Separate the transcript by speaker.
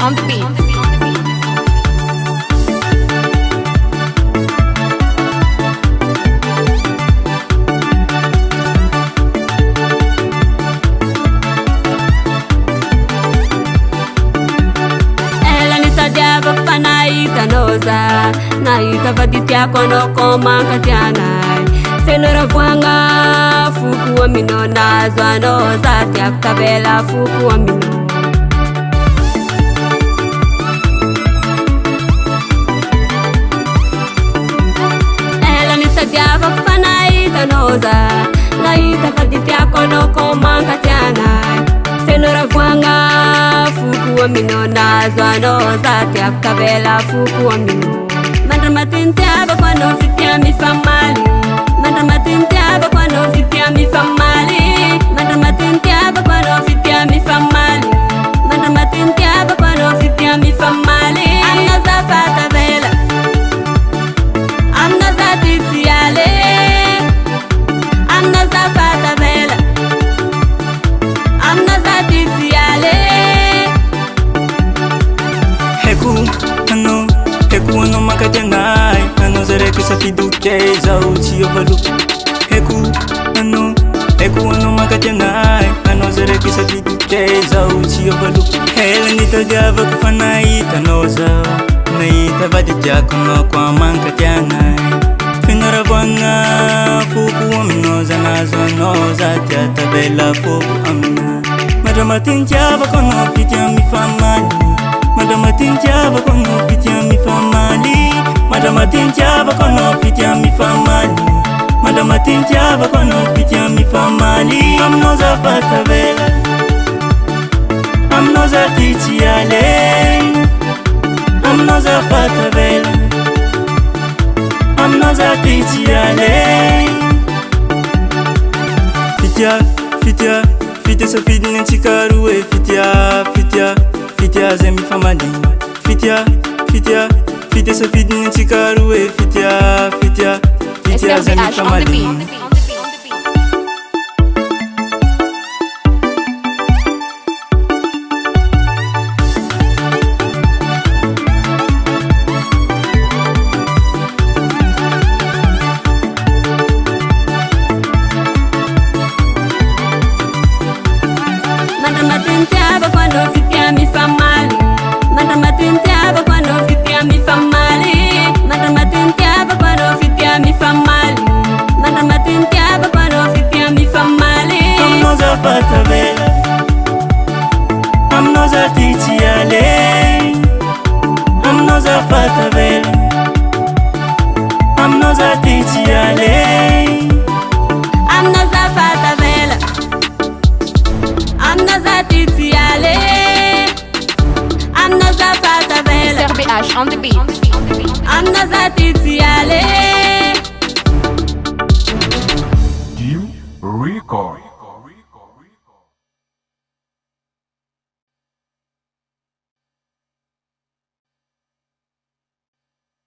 Speaker 1: on the beat.
Speaker 2: Noza na itavaditia kono koma katianai senora kwanga fuku wa mino nazwa noza tia kutabela fuku wa mino ela nitadiava kufana itanoza na itavaditia kono koma katianai senora kwanga fuku wa mino nazwa noza tia kutabela fuku wa mino Mandra matintiaba quando fitia mi fa male Mandra matintiaba quando fitia mi fa male Mandra matintiaba quando fitia mi fa male Mandra matintiaba quando fitia mi fa male Anna zafata vela Anna zatiziale Anna zafata vela Anna zatiziale
Speaker 3: Heku, ano Heku ano makajangai Ano zareke sa fiduke za uchi ovalu Heku ano makajangai Ano zareke sa fiduke za uchi ovalu Hela nitadiava kufana itanoza Na itavadija kono kwa mankajangai Finara vanga fuku aminoza Nazo noza tia tabela fuku amina Madama tintiava kono fitia mi famali Madama tintiava kono fitia mi famali Madama tintiava kono fitia mi famali Madama tintiava kono fitia mi famali Amnoza fata vela Amnoza titiale Amnoza fata vela Amnoza titiale Fitia so fidine chikaruwe Fitia zemi famali Fitia so fidine chikaruwe Fitia zemi famali
Speaker 2: Mandra matintiaba quando fitia mi fa male Mandra matintiaba quando fitia mi fa male Mandra matintiaba quando fitia mi fa male Mandra matintiaba quando fitia mi fa male
Speaker 3: Amnoza fata vela Amnoza titiale Amnoza fata vela Amnoza titiale
Speaker 2: Amnoza fata vela Amnoza titiale Amnoza fata vela
Speaker 1: SRBH on the beat.
Speaker 2: Amnoza titiale